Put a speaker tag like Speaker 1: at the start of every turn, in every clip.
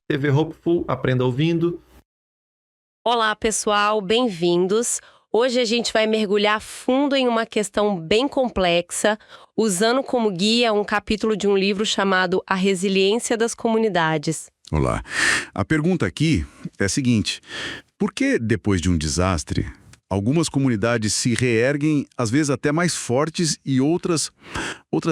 Speaker 1: TV Hopeful, aprenda ouvindo.
Speaker 2: Olá, pessoal, bem-vindos. Hoje a gente vai mergulhar fundo em uma questão bem complexa, usando como guia um capítulo de um livro chamado A Resiliência das Comunidades.
Speaker 3: Olá. A pergunta aqui é a seguinte: por que, depois de um desastre, algumas comunidades se reerguem, às vezes até mais fortes, e outras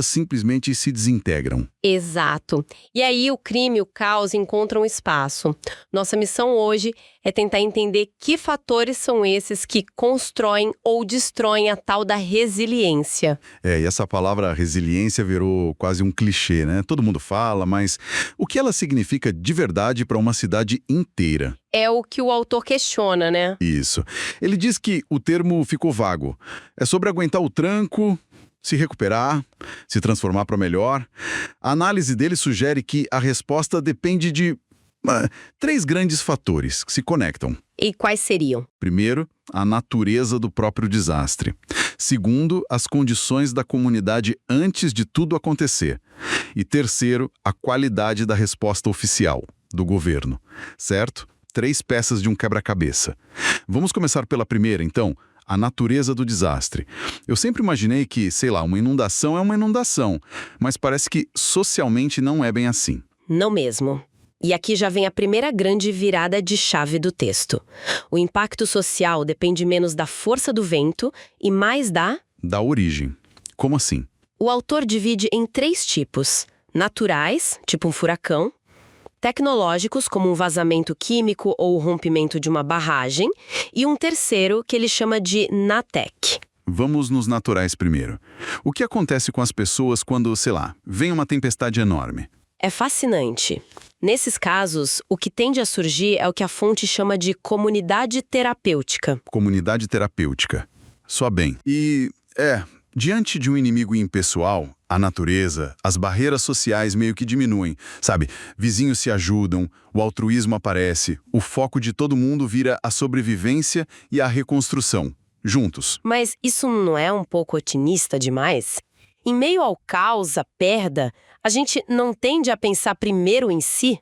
Speaker 3: simplesmente se desintegram?
Speaker 2: Exato. E aí o crime e o caos encontram espaço. Nossa missão hoje é tentar entender que fatores são esses que constroem ou destroem a tal da resiliência.
Speaker 3: E essa palavra resiliência virou quase um clichê, né? Todo mundo fala, mas o que ela significa de verdade para uma cidade inteira?
Speaker 2: É o que o autor questiona, né?
Speaker 3: Isso. Ele diz que o termo ficou vago. É sobre aguentar o tranco, se recuperar, se transformar para melhor. A análise dele sugere que a resposta depende de três grandes fatores que se conectam.
Speaker 2: E quais seriam?
Speaker 3: Primeiro, a natureza do próprio desastre. Segundo, as condições da comunidade antes de tudo acontecer. E terceiro, a qualidade da resposta oficial, do governo. Certo? 3 peças de um quebra-cabeça. Vamos começar pela primeira, então, a natureza do desastre. Eu sempre imaginei que, sei lá, uma inundação é uma inundação, mas parece que socialmente não é bem assim.
Speaker 2: Não mesmo. E aqui já vem a primeira grande virada de chave do texto. O impacto social depende menos da força do vento e mais
Speaker 3: da origem. Como assim?
Speaker 2: O autor divide em 3 tipos: naturais, tipo um furacão; tecnológicos, como um vazamento químico ou o rompimento de uma barragem; e um terceiro que ele chama de NATEC.
Speaker 3: Vamos nos naturais primeiro. O que acontece com as pessoas quando, sei lá, vem uma tempestade enorme?
Speaker 2: É fascinante. Nesses casos, o que tende a surgir é o que a fonte chama de comunidade terapêutica.
Speaker 3: Comunidade terapêutica. Soa bem. Diante de um inimigo impessoal, a natureza, as barreiras sociais meio que diminuem, sabe? Vizinhos se ajudam, o altruísmo aparece, o foco de todo mundo vira a sobrevivência e a reconstrução, juntos.
Speaker 2: Mas isso não é um pouco otimista demais? Em meio ao caos, à perda, a gente não tende a pensar primeiro em si?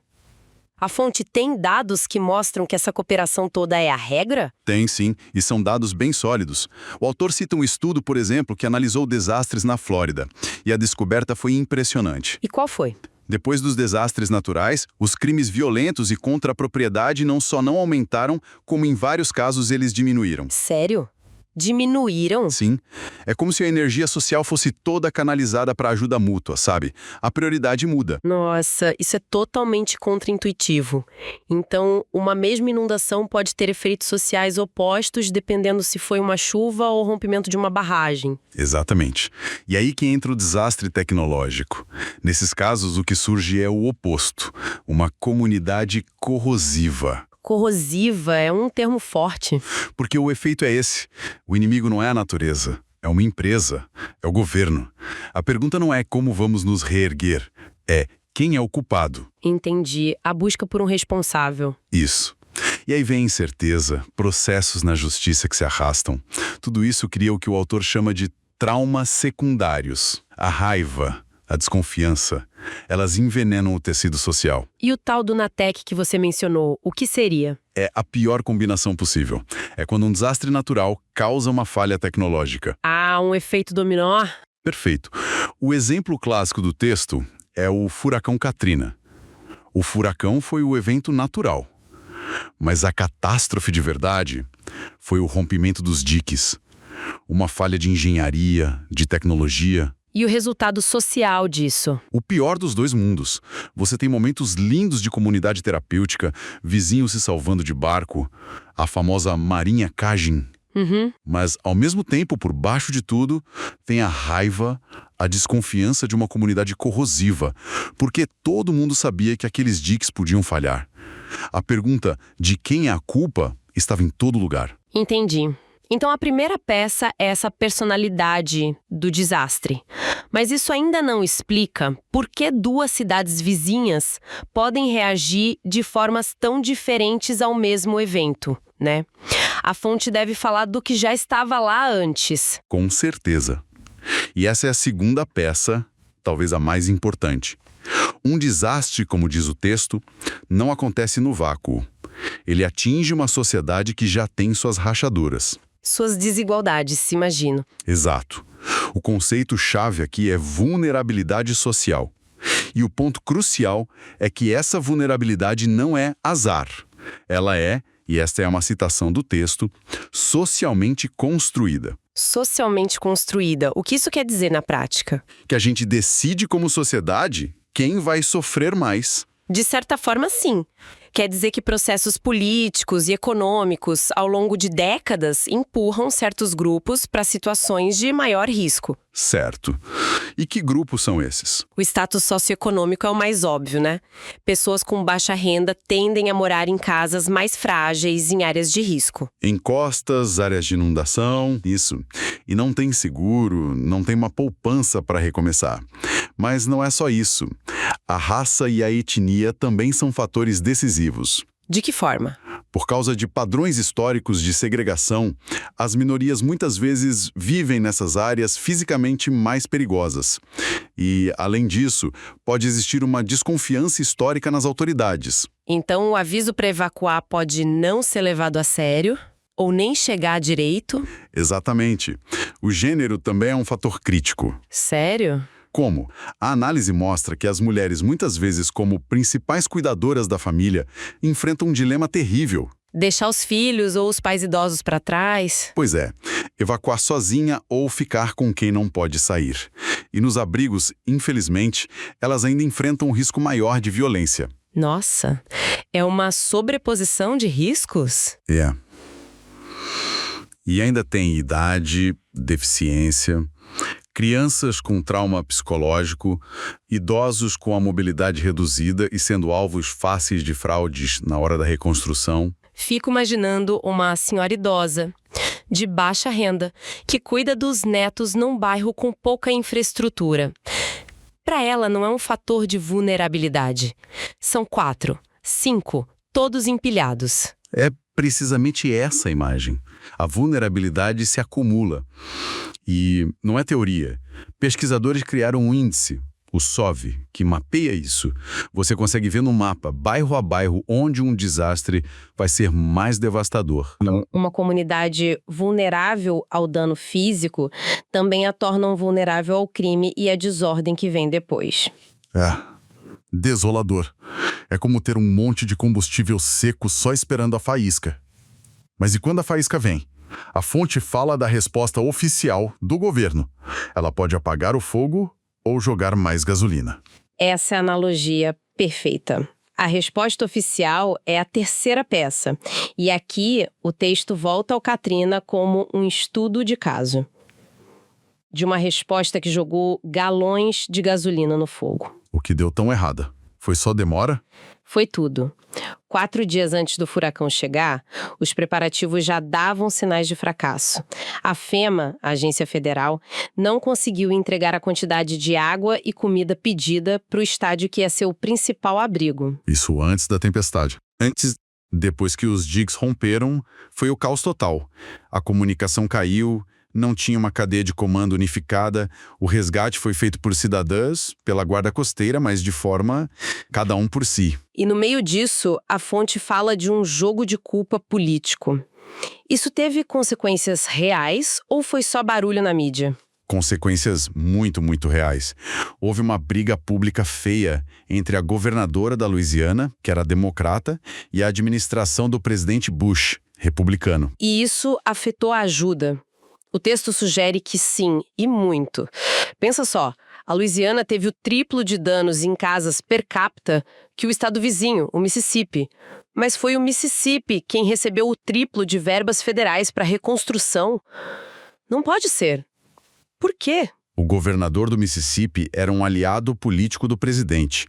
Speaker 2: A fonte tem dados que mostram que essa cooperação toda é a regra?
Speaker 3: Tem sim, e são dados bem sólidos. O autor cita um estudo, por exemplo, que analisou desastres na Flórida. E a descoberta foi impressionante.
Speaker 2: E qual foi?
Speaker 3: Depois dos desastres naturais, os crimes violentos e contra a propriedade não só não aumentaram, como em vários casos eles diminuíram.
Speaker 2: Sério? Diminuíram?
Speaker 3: Sim. É como se a energia social fosse toda canalizada para ajuda mútua, sabe? A prioridade muda.
Speaker 2: Nossa, isso é totalmente contraintuitivo. Então, uma mesma inundação pode ter efeitos sociais opostos dependendo se foi uma chuva ou rompimento de uma barragem.
Speaker 3: Exatamente. E aí que entra o desastre tecnológico. Nesses casos, o que surge é o oposto. Uma comunidade corrosiva.
Speaker 2: Corrosiva é um termo forte.
Speaker 3: Porque o efeito é esse. O inimigo não é a natureza, é uma empresa, é o governo. A pergunta não é como vamos nos reerguer, é quem é o culpado.
Speaker 2: Entendi. A busca por um responsável.
Speaker 3: Isso. E aí vem incerteza, processos na justiça que se arrastam. Tudo isso cria o que o autor chama de traumas secundários. A raiva, a desconfiança, elas envenenam o tecido social.
Speaker 2: E o tal do NATEC que você mencionou, o que seria?
Speaker 3: É a pior combinação possível. É quando um desastre natural causa uma falha tecnológica.
Speaker 2: Ah, um efeito dominó?
Speaker 3: Perfeito. O exemplo clássico do texto é o furacão Katrina. O furacão foi o evento natural. Mas a catástrofe de verdade foi o rompimento dos diques. Uma falha de engenharia, de tecnologia.
Speaker 2: E o resultado social disso?
Speaker 3: O pior dos dois mundos. Você tem momentos lindos de comunidade terapêutica, vizinhos se salvando de barco, a famosa Marinha Cagem. Mas, ao mesmo tempo, por baixo de tudo, tem a raiva, a desconfiança de uma comunidade corrosiva, porque todo mundo sabia que aqueles diques podiam falhar. A pergunta de quem é a culpa estava em todo lugar.
Speaker 2: Entendi. Então a primeira peça é essa personalidade do desastre. Mas isso ainda não explica por que 2 cidades vizinhas podem reagir de formas tão diferentes ao mesmo evento, né? A fonte deve falar do que já estava lá antes.
Speaker 3: Com certeza. E essa é a segunda peça, talvez a mais importante. Um desastre, como diz o texto, não acontece no vácuo. Ele atinge uma sociedade que já tem suas rachaduras.
Speaker 2: Suas desigualdades, imagino.
Speaker 3: Exato. O conceito-chave aqui é vulnerabilidade social. E o ponto crucial é que essa vulnerabilidade não é azar. Ela é, e esta é uma citação do texto, socialmente construída.
Speaker 2: Socialmente construída. O que isso quer dizer na prática?
Speaker 3: Que a gente decide como sociedade quem vai sofrer mais.
Speaker 2: De certa forma, sim. Quer dizer que processos políticos e econômicos, ao longo de décadas, empurram certos grupos para situações de maior risco.
Speaker 3: Certo. E que grupos são esses?
Speaker 2: O status socioeconômico é o mais óbvio, né? Pessoas com baixa renda tendem a morar em casas mais frágeis, em áreas de risco.
Speaker 3: Em costas, áreas de inundação, isso. E não tem seguro, não tem uma poupança para recomeçar. Mas não é só isso. A raça e a etnia também são fatores decisivos.
Speaker 2: De que forma?
Speaker 3: Por causa de padrões históricos de segregação, as minorias muitas vezes vivem nessas áreas fisicamente mais perigosas. E, além disso, pode existir uma desconfiança histórica nas autoridades.
Speaker 2: Então, o aviso para evacuar pode não ser levado a sério ou nem chegar direito?
Speaker 3: Exatamente. O gênero também é um fator crítico.
Speaker 2: Sério?
Speaker 3: Como? A análise mostra que as mulheres, muitas vezes como principais cuidadoras da família, enfrentam um dilema terrível.
Speaker 2: Deixar os filhos ou os pais idosos para trás?
Speaker 3: Pois é, evacuar sozinha ou ficar com quem não pode sair. E nos abrigos, infelizmente, elas ainda enfrentam um risco maior de violência.
Speaker 2: Nossa, é uma sobreposição de riscos?
Speaker 3: É. E ainda tem idade, deficiência, crianças com trauma psicológico, idosos com a mobilidade reduzida e sendo alvos fáceis de fraudes na hora da reconstrução.
Speaker 2: Fico imaginando uma senhora idosa, de baixa renda, que cuida dos netos num bairro com pouca infraestrutura. Para ela não é um fator de vulnerabilidade. São 4, 5, todos empilhados.
Speaker 3: É precisamente essa a imagem. A vulnerabilidade se acumula. E não é teoria. Pesquisadores criaram um índice, o SOV, que mapeia isso. Você consegue ver no mapa, bairro a bairro, onde um desastre vai ser mais devastador.
Speaker 2: Uma comunidade vulnerável ao dano físico também a tornam vulnerável ao crime e à desordem que vem depois.
Speaker 4: É, desolador. É como ter um monte de combustível seco só esperando a faísca. Mas e quando a faísca vem? A fonte fala da resposta oficial do governo. Ela pode apagar o fogo ou jogar mais gasolina.
Speaker 2: Essa é a analogia perfeita. A resposta oficial é a terceira peça. E aqui o texto volta ao Katrina como um estudo de caso. De uma resposta que jogou galões de gasolina no fogo.
Speaker 4: O que deu tão errada? Foi só demora?
Speaker 2: Foi tudo. 4 dias antes do furacão chegar, os preparativos já davam sinais de fracasso. A FEMA, a agência federal, não conseguiu entregar a quantidade de água e comida pedida para o estádio que ia ser o principal abrigo.
Speaker 4: Isso antes da tempestade. Depois que os diques romperam, foi o caos total. A comunicação caiu, não tinha uma cadeia de comando unificada, o resgate foi feito por cidadãs, pela guarda costeira, mas de forma cada um por si.
Speaker 2: E no meio disso, a fonte fala de um jogo de culpa político. Isso teve consequências reais ou foi só barulho na mídia?
Speaker 3: Consequências muito, muito reais. Houve uma briga pública feia entre a governadora da Louisiana, que era democrata, e a administração do presidente Bush, republicano.
Speaker 2: E isso afetou a ajuda. O texto sugere que sim, e muito. Pensa só, a Louisiana teve o triplo de danos em casas per capita que o estado vizinho, o Mississippi. Mas foi o Mississippi quem recebeu o triplo de verbas federais para reconstrução. Não pode ser. Por quê?
Speaker 3: O governador do Mississippi era um aliado político do presidente.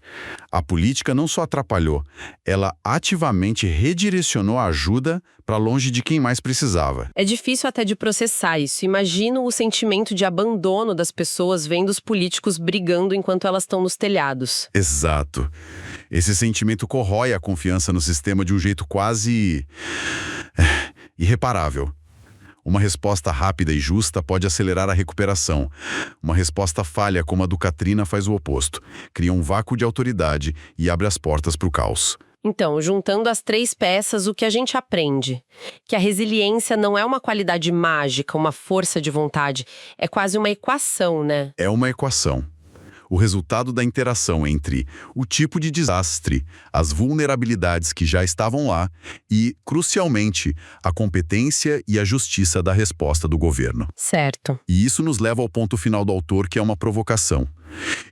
Speaker 3: A política não só atrapalhou, ela ativamente redirecionou a ajuda para longe de quem mais precisava.
Speaker 2: É difícil até de processar isso. Imagino o sentimento de abandono das pessoas vendo os políticos brigando enquanto elas estão nos telhados.
Speaker 3: Exato. Esse sentimento corrói a confiança no sistema de um jeito quase irreparável. Uma resposta rápida e justa pode acelerar a recuperação. Uma resposta falha, como a do Katrina, faz o oposto. Cria um vácuo de autoridade e abre as portas para o caos.
Speaker 2: Então, juntando as 3 peças, o que a gente aprende? Que a resiliência não é uma qualidade mágica, uma força de vontade. É quase uma equação, né?
Speaker 3: É uma equação. O resultado da interação entre o tipo de desastre, as vulnerabilidades que já estavam lá e, crucialmente, a competência e a justiça da resposta do governo.
Speaker 2: Certo.
Speaker 3: E isso nos leva ao ponto final do autor, que é uma provocação.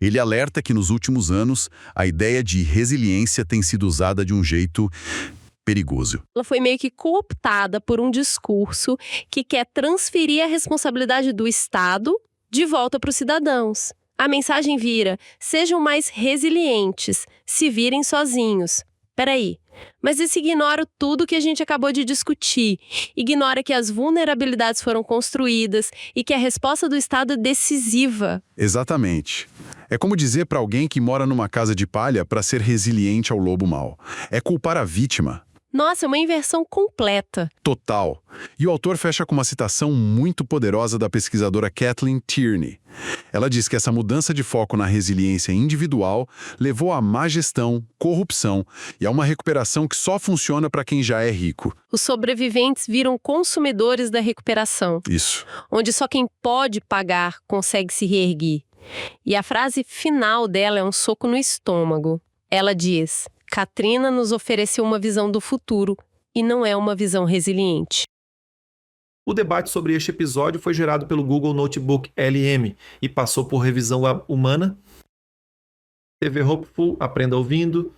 Speaker 3: Ele alerta que nos últimos anos a ideia de resiliência tem sido usada de um jeito perigoso.
Speaker 2: Ela foi meio que cooptada por um discurso que quer transferir a responsabilidade do Estado de volta para os cidadãos. A mensagem vira: sejam mais resilientes, se virem sozinhos. Peraí, mas isso ignora tudo que a gente acabou de discutir. Ignora que as vulnerabilidades foram construídas e que a resposta do Estado é decisiva.
Speaker 3: Exatamente. É como dizer para alguém que mora numa casa de palha para ser resiliente ao lobo mau. É culpar a vítima.
Speaker 2: Nossa, é uma inversão completa.
Speaker 3: Total. E o autor fecha com uma citação muito poderosa da pesquisadora Kathleen Tierney. Ela diz que essa mudança de foco na resiliência individual levou a má gestão, corrupção e a uma recuperação que só funciona para quem já é rico.
Speaker 2: Os sobreviventes viram consumidores da recuperação,
Speaker 3: Isso.
Speaker 2: onde só quem pode pagar consegue se reerguer. E a frase final dela é um soco no estômago. Ela diz: Katrina nos ofereceu uma visão do futuro e não é uma visão resiliente.
Speaker 1: O debate sobre este episódio foi gerado pelo Google Notebook LM e passou por revisão humana. TV Hopeful, aprenda ouvindo.